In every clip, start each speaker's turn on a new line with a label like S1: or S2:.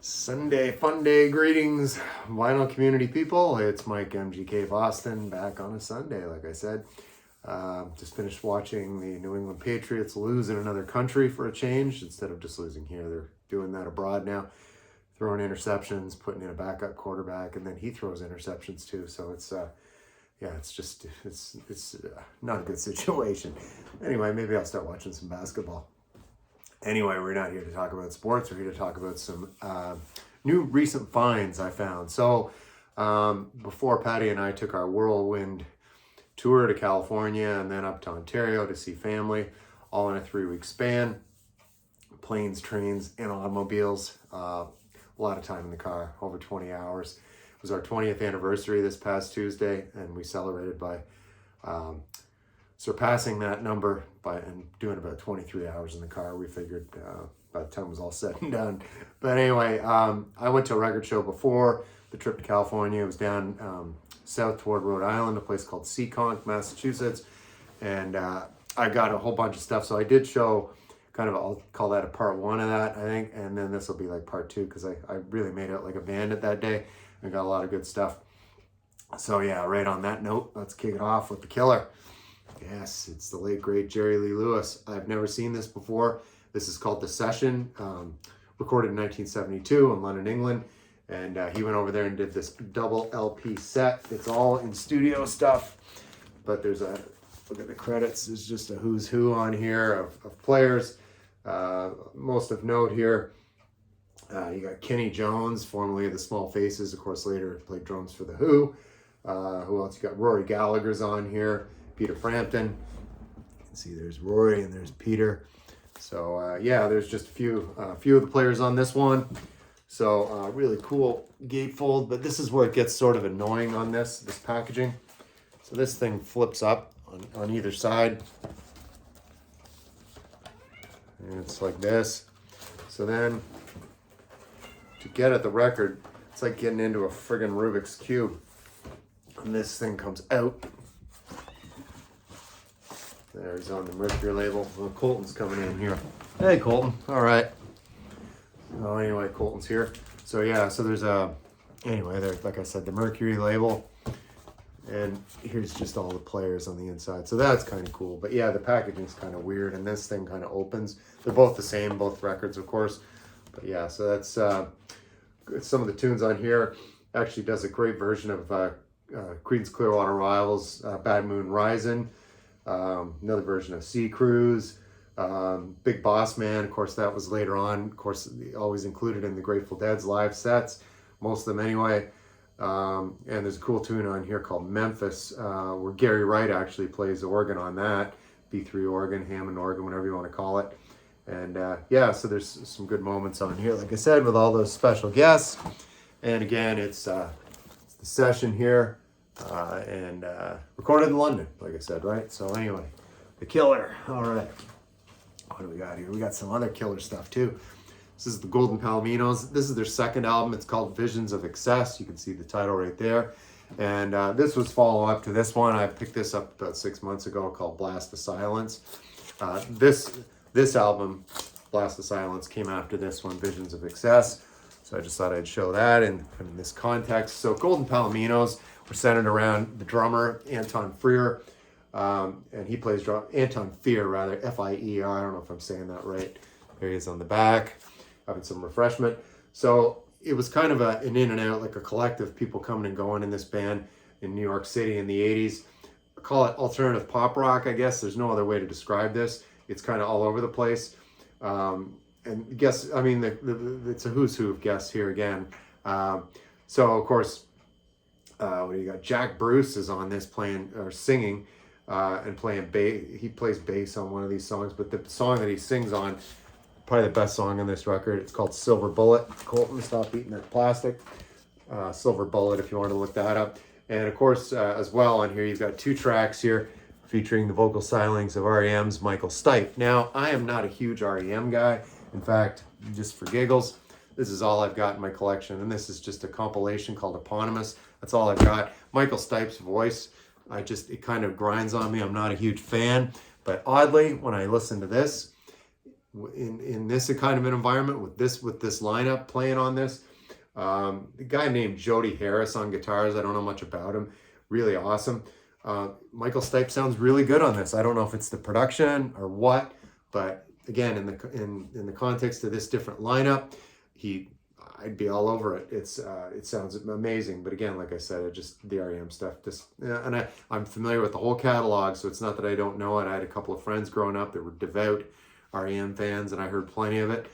S1: Sunday fun day greetings, vinyl community people. It's Mike MGK Boston back on a Sunday. Like I said, just finished watching the New England Patriots lose in another country for a change. Instead of just losing here, they're doing that abroad now, throwing interceptions, putting in a backup quarterback, and then he throws interceptions too. So it's it's not a good situation. Anyway, maybe I'll start watching some basketball. Anyway, we're not here to talk about sports. We're here to talk about some new recent finds I found. So before Patty and I took our whirlwind tour to California and then up to Ontario to see family, all in a 3-week span, planes, trains, and automobiles, a lot of time in the car, over 20 hours. It was our 20th anniversary this past Tuesday, and we celebrated by surpassing that number and doing about 23 hours in the car. We figured by the time it was all said and done. But anyway, I went to a record show before the trip to California. It was down south toward Rhode Island, a place called Seekonk, Massachusetts. And I got a whole bunch of stuff. So I did show kind of, I'll call that a part one of that, I think. And then this will be like part two, because I really made it like a bandit that day. I got a lot of good stuff. So yeah, right on that note, let's kick it off with the killer. Yes, it's the late, great Jerry Lee Lewis. I've never seen this before. This is called The Session, recorded in 1972 in London, England. And he went over there and did this double LP set. It's all in studio stuff, but there's a, look at the credits, there's just a who's who on here of players. Most of note here, you got Kenny Jones, formerly of the Small Faces, of course later played drums for The Who. Who else? You got Rory Gallagher's on here. Peter Frampton. You can see there's Rory and there's Peter. So yeah, there's just a few of the players on this one. So really cool gatefold, but this is where it gets sort of annoying on this packaging. So this thing flips up on either side. And it's like this. So then to get at the record, it's like getting into a friggin' Rubik's Cube. And this thing comes out. There's on the Mercury label. Well, Colton's coming in here. Hey, Colton. All right. Oh, anyway, Colton's here. So yeah, so there's anyway, there's, like I said, the Mercury label. And here's just all the players on the inside. So that's kind of cool. But yeah, the packaging's kind of weird. And this thing kind of opens. They're both the same, both records, of course. But yeah, so that's some of the tunes on here. Actually does a great version of Creedence Clearwater Rivals, Bad Moon Rising. Another version of Sea Cruise, Big Boss Man, of course that was later on, of course always included in the Grateful Dead's live sets, most of them anyway. And there's a cool tune on here called Memphis, where Gary Wright actually plays the organ on that, B3 organ, Hammond organ, whatever you want to call it. And yeah, so there's some good moments on here, like I said, with all those special guests. And again, it's The Session here. And recorded in London, like I said, right? So anyway, the killer. All right, what do we got here? We got some other killer stuff too. This is the Golden Palaminos. This is their second album. It's called Visions of Excess. You can see the title right there. And this was follow up to this one. I picked this up about 6 months ago, called Blast the Silence. This album, Blast the Silence, came after this one, Visions of Excess. So I just thought I'd show that in this context. So Golden Palaminos were centered around the drummer, Anton Freer. And he plays drum, Anton Fier, rather, F-I-E-R. I don't know if I'm saying that right. There he is on the back, having some refreshment. So it was kind of an in and out, like a collective, people coming and going in this band in New York City in the 80s. I call it alternative pop rock, I guess. There's no other way to describe this. It's kind of all over the place. And guess, I mean, it's a who's who of guests here again. So, of course, what do you got? Jack Bruce is on this playing or singing and playing bass. He plays bass on one of these songs, but the song that he sings on, probably the best song on this record, it's called Silver Bullet. Colton, stop eating that plastic. Silver Bullet, if you want to look that up. And of course, as well on here, you've got 2 tracks here featuring the vocal stylings of R.E.M's Michael Stipe. Now, I am not a huge R.E.M. guy. In fact, just for giggles, this is all I've got in my collection, and this is just a compilation called Eponymous. That's all I've got. Michael Stipe's voice, it kind of grinds on me. I'm not a huge fan, but oddly, when I listen to this, in this kind of an environment with this lineup playing on this. The guy named Jody Harris on guitars. I don't know much about him. Really awesome. Michael Stipe sounds really good on this. I don't know if it's the production or what, but again, in the context of this different lineup, I'd be all over it. It sounds amazing. But again, like I said, the REM stuff. And I'm familiar with the whole catalog, so it's not that I don't know it. I had a couple of friends growing up that were devout REM fans, and I heard plenty of it.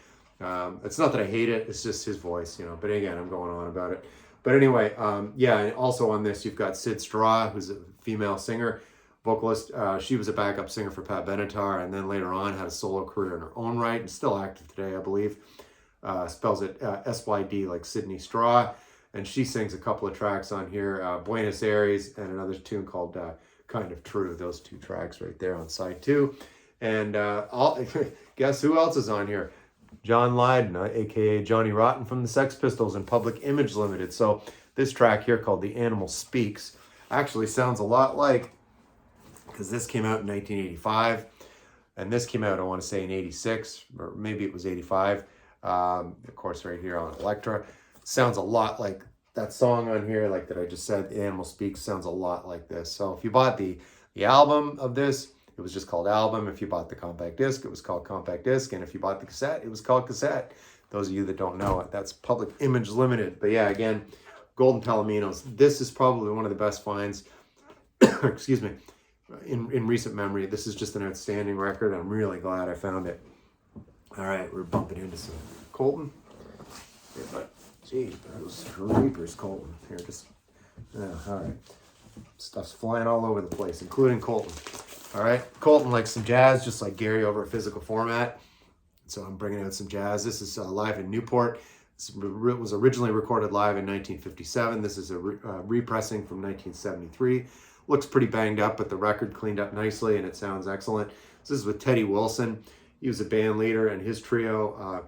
S1: It's not that I hate it. It's just his voice, But again, I'm going on about it. But anyway, yeah. And also on this, you've got Sid Straw, who's a female singer, vocalist. She was a backup singer for Pat Benatar, and then later on had a solo career in her own right, and still active today, I believe. Spells it SYD, like Sydney Straw, and she sings a couple of tracks on here, Buenos Aires, and another tune called Kind of True. Those two tracks right there on side 2. And guess who else is on here? John Lydon, aka Johnny Rotten from the Sex Pistols and Public Image Limited. So this track here called The Animal Speaks actually sounds a lot like, because this came out in 1985, and this came out, I want to say, in 86, or maybe it was 85. Of course, right here on Elektra. Sounds a lot like that song on here, like that I just said, The Animal Speaks, sounds a lot like this. So if you bought the album of this, it was just called Album. If you bought the compact disc, it was called Compact Disc. And if you bought the cassette, it was called Cassette. Those of you that don't know it, that's Public Image Limited. But yeah, again, Golden Palaminos. This is probably one of the best finds, excuse me, in recent memory. This is just an outstanding record. I'm really glad I found it. All right, we're bumping into some Colton. Yeah, but, gee, those creepers, Colton. Here, all right. Stuff's flying all over the place, including Colton. All right, Colton likes some jazz, just like Gary over at Physical Format. So I'm bringing out some jazz. This is live in Newport. This was originally recorded live in 1957. This is a repressing from 1973. Looks pretty banged up, but the record cleaned up nicely, and it sounds excellent. This is with Teddy Wilson. He was a band leader, and his trio.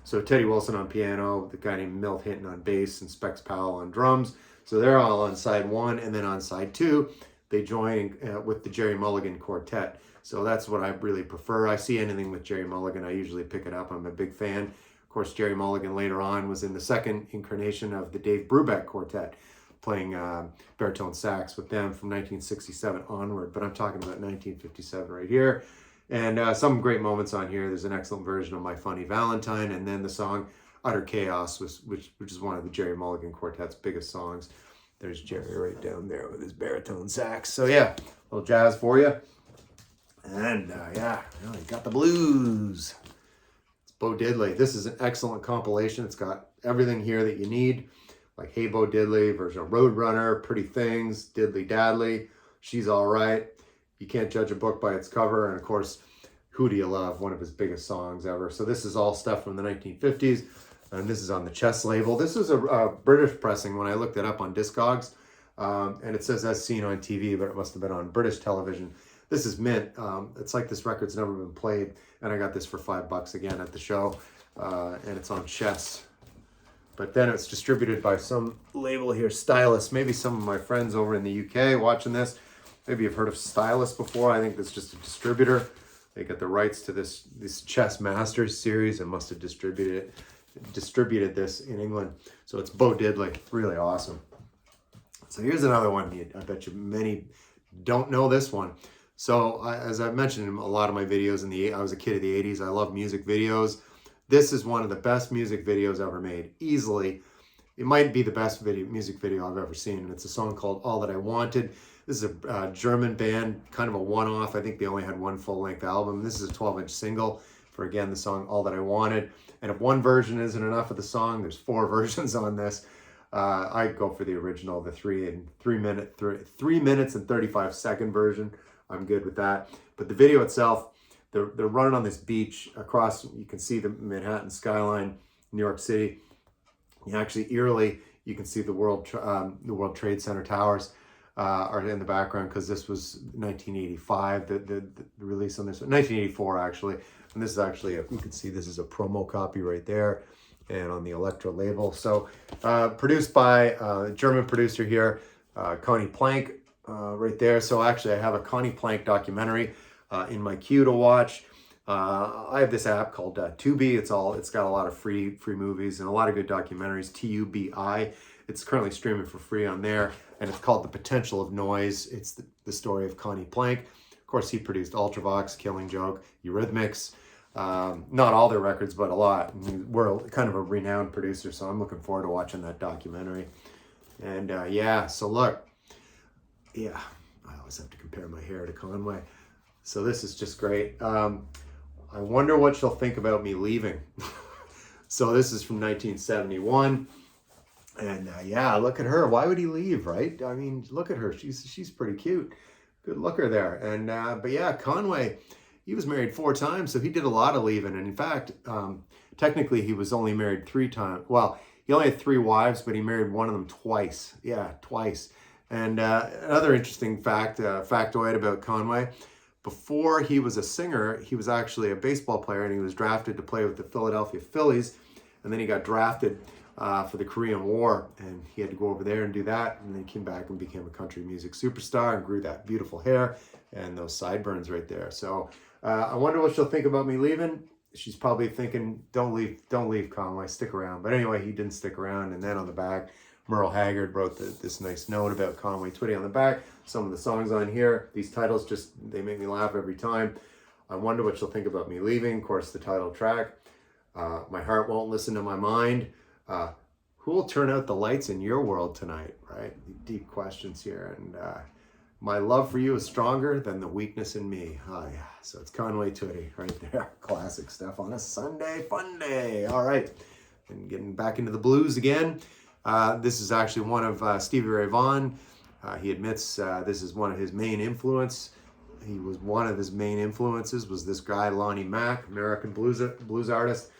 S1: So Teddy Wilson on piano, the guy named Milt Hinton on bass, and Specs Powell on drums. So they're all on side 1, and then on side 2, they join with the Jerry Mulligan Quartet. So that's what I really prefer. I see anything with Jerry Mulligan, I usually pick it up. I'm a big fan. Of course, Jerry Mulligan later on was in the second incarnation of the Dave Brubeck Quartet, playing baritone sax with them from 1967 onward. But I'm talking about 1957 right here. And some great moments on here. There's an excellent version of My Funny Valentine, and then the song Utter Chaos, which is one of the Jerry Mulligan Quartet's biggest songs. There's Jerry right down there with his baritone sax. So yeah, a little jazz for you. And yeah, you got the blues. It's Bo Diddley. This is an excellent compilation. It's got everything here that you need, like Hey Bo Diddley, version of Roadrunner, Pretty Things, Diddley Dadley, She's All Right. You Can't Judge a Book by Its Cover, and of course, Who Do You Love, one of his biggest songs ever. So this is all stuff from the 1950s, and this is on the Chess label. This is a British pressing when I looked it up on Discogs, and it says as seen on TV, but it must have been on British television. This is mint. It's like this record's never been played, and I got this for $5 again at the show, and it's on Chess. But then it's distributed by some label here, Stylus. Maybe some of my friends over in the UK watching this, maybe you've heard of Stylus before. I think that's just a distributor. They got the rights to this Chess Masters series and must have distributed this in England. So it's Bo Diddley, really awesome. So here's another one. I bet you many don't know this one. So as I've mentioned in a lot of my videos, I was a kid of the 80s. I love music videos. This is one of the best music videos ever made, easily. It might be the best music video I've ever seen, and it's a song called All That I Wanted. This is a German band, kind of a one-off. I think they only had one full-length album. This is a 12-inch single for, again, the song All That I Wanted. And if one version isn't enough of the song, there's 4 versions on this. I go for the original, the 3 minutes and 35-second version. I'm good with that. But the video itself, they're running on this beach across, you can see the Manhattan skyline, New York City. Actually, eerily, you can see the World Trade Center towers are in the background, because this was 1985, the release on this, 1984 actually. And this is actually, you can see this is a promo copy right there, and on the Elektra label. So produced by a German producer here, Conny Plank, right there. So actually I have a Conny Plank documentary in my queue to watch. I have this app called Tubi. It's got a lot of free movies and a lot of good documentaries. TUBI. It's currently streaming for free on there, and it's called The Potential of Noise. It's the story of Connie Plank. Of course, he produced Ultravox, Killing Joke, Eurythmics. Not all their records, but a lot. We're kind of a renowned producer, so I'm looking forward to watching that documentary. And yeah, so look, yeah, I always have to compare my hair to Conway. So this is just great. I wonder what she'll think about me leaving. So this is from 1971. And yeah, look at her. Why would he leave, right? I mean, look at her. She's pretty cute. Good looker there. And but yeah, Conway, he was married 4 times, so he did a lot of leaving. And in fact, technically he was only married 3 times. Well, he only had 3 wives, but he married one of them twice. Yeah, twice. And another interesting factoid about Conway, before he was a singer, he was actually a baseball player, and he was drafted to play with the Philadelphia Phillies. And then he got drafted for the Korean War, and he had to go over there and do that. And then he came back and became a country music superstar and grew that beautiful hair and those sideburns right there. So I wonder what she'll think about me leaving. She's probably thinking, don't leave, Conway, stick around. But anyway, he didn't stick around. And then on the back, Merle Haggard wrote this nice note about Conway Twitty on the back. Some of the songs on here, these titles they make me laugh every time. I wonder what she'll think about me leaving. Of course, the title track. My heart won't listen to my mind. Who will turn out the lights in your world tonight, right? Deep questions here. And my love for you is stronger than the weakness in me. Oh, yeah. So it's Conway Twitty right there. Classic stuff on a Sunday fun day. All right. And getting back into the blues again. This is actually one of Stevie Ray Vaughan. He admits this is one of his main influence. One of his main influences was this guy, Lonnie Mack, American blues artist.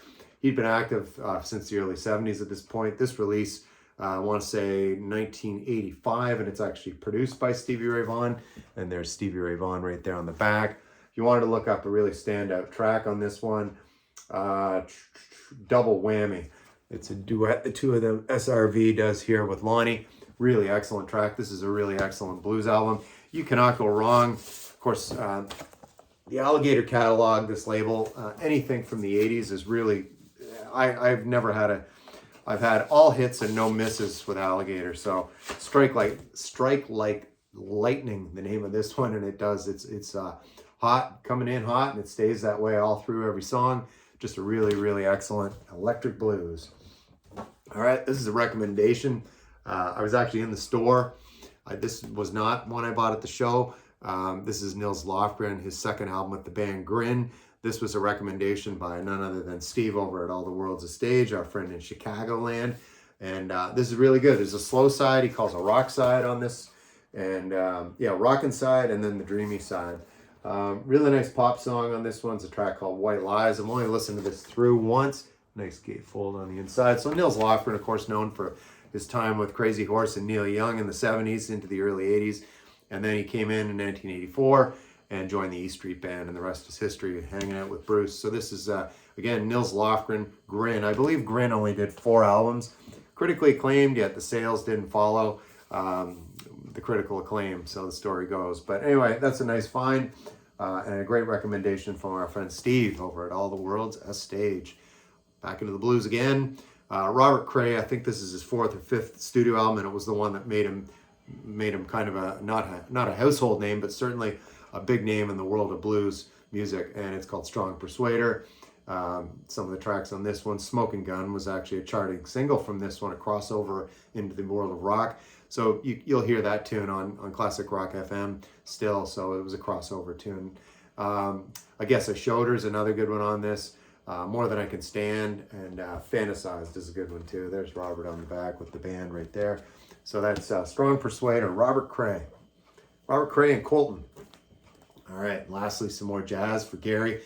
S1: He'd been active since the early 70s at this point. This release, I want to say 1985, and it's actually produced by Stevie Ray Vaughan. And there's Stevie Ray Vaughan right there on the back. If you wanted to look up a really standout track on this one, Double Whammy. It's a duet the two of them, SRV does here with Lonnie. Really excellent track. This is a really excellent blues album. You cannot go wrong. Of course, the Alligator catalog, this label, anything from the 80s is really... I've had all hits and no misses with Alligator. So Strike Like Lightning, the name of this one, and it does. It's hot, coming in hot, and it stays that way all through every song. Just a really, really excellent electric blues. All right, this is a recommendation. I was actually in the store. This was not one I bought at the show. This is Nils Lofgren, his second album with the band Grin. This was a recommendation by none other than Steve over at All the World's a Stage, our friend in Chicagoland. And this is really good. There's a slow side, he calls a rock side on this. And yeah, rockin' side and then the dreamy side. Really nice pop song on this one. It's a track called White Lies. I've only listened to this through once. Nice gatefold on the inside. So Nils Lofgren, of course, known for his time with Crazy Horse and Neil Young in the 70s into the early 80s. And then he came in 1984 and joined the E Street Band, and the rest is history, hanging out with Bruce. So this is, again, Nils Lofgren, Grin. I believe Grin only did 4 albums. Critically acclaimed, yet the sales didn't follow the critical acclaim, so the story goes. But anyway, that's a nice find, and a great recommendation from our friend Steve over at All the World's a Stage. Back into the blues again. Robert Cray, I think this is his 4th or 5th studio album, and it was the one that made him kind of a not a household name, but certainly a big name in the world of blues music, and it's called Strong Persuader. Some of the tracks on this one, Smoking Gun was actually a charting single from this one, a crossover into the world of rock. So you'll hear that tune on Classic Rock FM still, so it was a crossover tune. I Guess I Showed Her's another good one on this. More Than I Can Stand, and Fantasized is a good one too. There's Robert on the back with the band right there. So that's Strong Persuader, Robert Cray. Robert Cray and Colton. All right, lastly, some more jazz for Gary.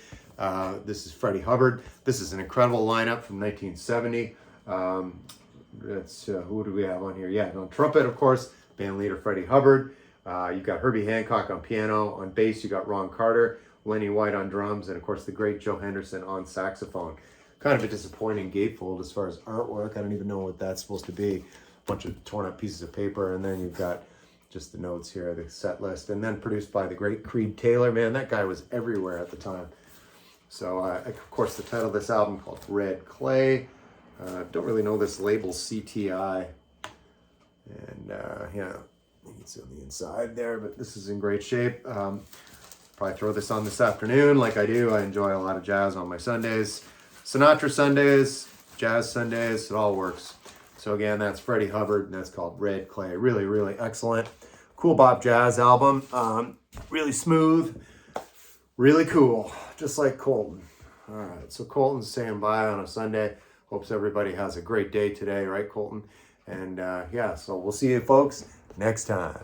S1: This is Freddy Hubbard. This is an incredible lineup from 1970. Who do we have on here? Yeah, on trumpet, of course, band leader Freddy Hubbard. You've got Herbie Hancock on piano. On bass, you got Ron Carter, Lenny White on drums, and of course the great Joe Henderson on saxophone. Kind of a disappointing gatefold as far as artwork. I don't even know what that's supposed to be. A bunch of torn up pieces of paper, and then you've got just the notes here, the set list, and then produced by the great Creed Taylor. Man, that guy was everywhere at the time. So, of course, the title of this album called Red Clay. Don't really know this label, CTI. And yeah, it's on the inside there, but this is in great shape. Probably throw this on this afternoon like I do. I enjoy a lot of jazz on my Sundays. Sinatra Sundays, jazz Sundays, it all works. So again, that's Freddy Hubbard, and that's called Red Clay. Really, really excellent. Cool bop jazz album. Really smooth, really cool, just like Colton. All right, so Colton's saying bye on a Sunday. Hopes everybody has a great day today, right, Colton? And yeah, so we'll see you folks next time.